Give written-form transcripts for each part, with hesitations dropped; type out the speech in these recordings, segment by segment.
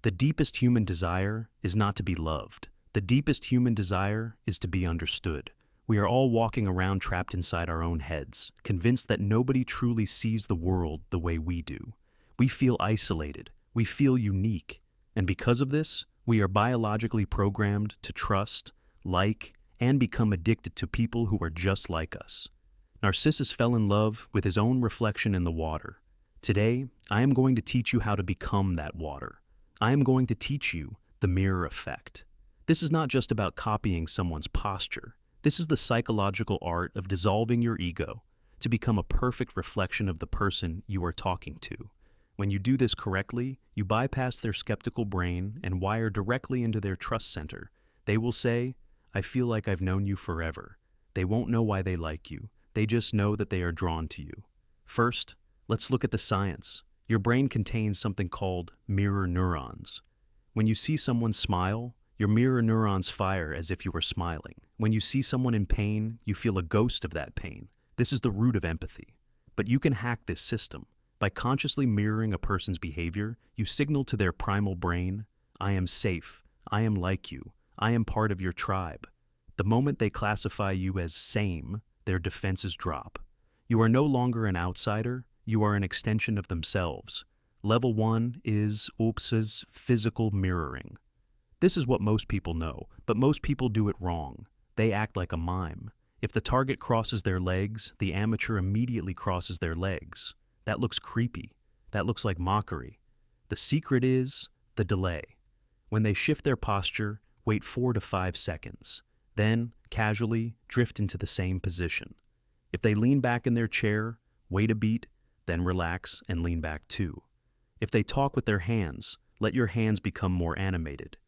The deepest human desire is not to be loved. The deepest human desire is to be understood. We are all walking around trapped inside our own heads, convinced that nobody truly sees the world the way we do. We feel isolated. We feel unique. And because of this, we are biologically programmed to trust, like, and become addicted to people who are just like us. Narcissus fell in love with his own reflection in the water. Today, I am going to teach you how to become that water. I am going to teach you the mirror effect. This is not just about copying someone's posture. This is the psychological art of dissolving your ego to become a perfect reflection of the person you are talking to. When you do this correctly, you bypass their skeptical brain and wire directly into their trust center. They will say, "I feel like I've known you forever." They won't know why they like you. They just know that they are drawn to you. First, let's look at the science. Your brain contains something called mirror neurons. When you see someone smile, your mirror neurons fire as if you were smiling. When you see someone in pain, you feel a ghost of that pain. This is the root of empathy. But you can hack this system. By consciously mirroring a person's behavior, you signal to their primal brain, "I am safe, I am like you, I am part of your tribe." The moment they classify you as same, their defenses drop. You are no longer an outsider, you are an extension of themselves. Level 1 is OOPS's physical mirroring. This is what most people know, but most people do it wrong. They act like a mime. If the target crosses their legs, the amateur immediately crosses their legs. That looks creepy. That looks like mockery. The secret is the delay. When they shift their posture, wait 4 to 5 seconds. Then, casually, drift into the same position. If they lean back in their chair, wait a beat, then relax and lean back too. If they talk with their hands, let your hands become more animated.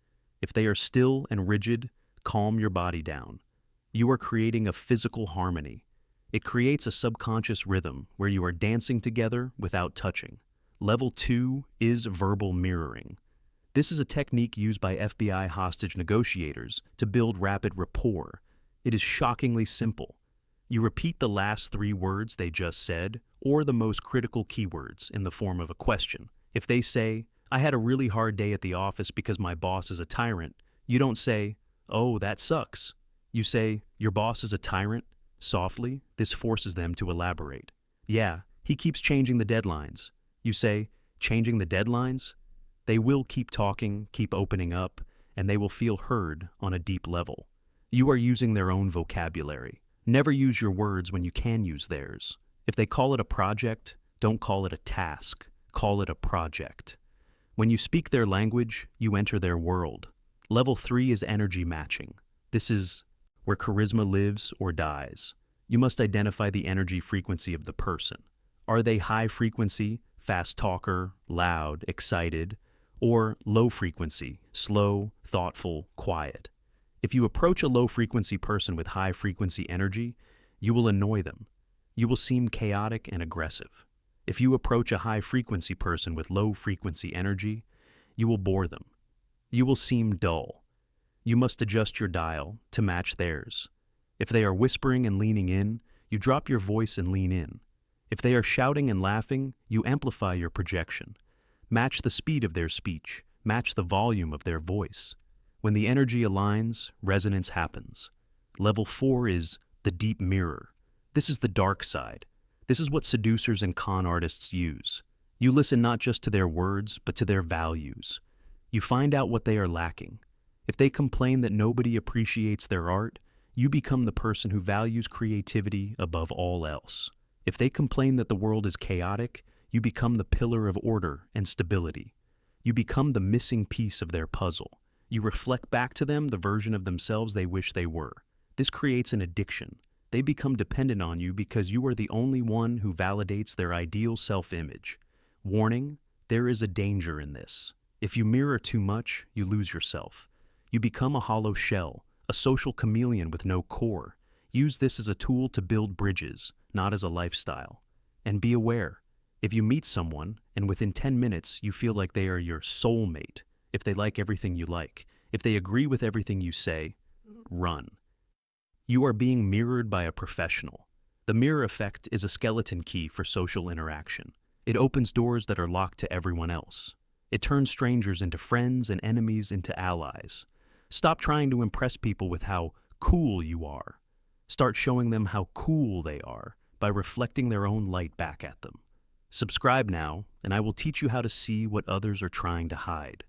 If they are still and rigid, calm your body down. You are creating a physical harmony. It creates a subconscious rhythm where you are dancing together without touching. Level 2 is verbal mirroring. This is a technique used by FBI hostage negotiators to build rapid rapport. It is shockingly simple. You repeat the last 3 words they just said, or the most critical keywords in the form of a question. If they say, "I had a really hard day at the office because my boss is a tyrant," you don't say, "Oh, that sucks." You say, "Your boss is a tyrant?" Softly, this forces them to elaborate. "Yeah, he keeps changing the deadlines." You say, "Changing the deadlines?" They will keep talking, keep opening up, and they will feel heard on a deep level. You are using their own vocabulary. Never use your words when you can use theirs. If they call it a project, don't call it a task. Call it a project. When you speak their language, you enter their world. Level 3 is energy matching. This is where charisma lives or dies. You must identify the energy frequency of the person. Are they high frequency, fast talker, loud, excited, or low frequency, slow, thoughtful, quiet? If you approach a low frequency person with high frequency energy, you will annoy them. You will seem chaotic and aggressive. If you approach a high frequency person with low frequency energy, you will bore them. You will seem dull. You must adjust your dial to match theirs. If they are whispering and leaning in, you drop your voice and lean in. If they are shouting and laughing, you amplify your projection. Match the speed of their speech. Match the volume of their voice. When the energy aligns, resonance happens. Level 4 is the deep mirror. This is the dark side. This is what seducers and con artists use. You listen not just to their words, but to their values. You find out what they are lacking. If they complain that nobody appreciates their art, you become the person who values creativity above all else. If they complain that the world is chaotic, you become the pillar of order and stability. You become the missing piece of their puzzle. You reflect back to them the version of themselves they wish they were. This creates an addiction. They become dependent on you because you are the only one who validates their ideal self-image. Warning, there is a danger in this. If you mirror too much, you lose yourself. You become a hollow shell, a social chameleon with no core. Use this as a tool to build bridges, not as a lifestyle. And be aware, if you meet someone and within 10 minutes you feel like they are your soulmate, if they like everything you like, if they agree with everything you say, run. You are being mirrored by a professional. The mirror effect is a skeleton key for social interaction. It opens doors that are locked to everyone else. It turns strangers into friends and enemies into allies. Stop trying to impress people with how cool you are. Start showing them how cool they are by reflecting their own light back at them. Subscribe now, and I will teach you how to see what others are trying to hide.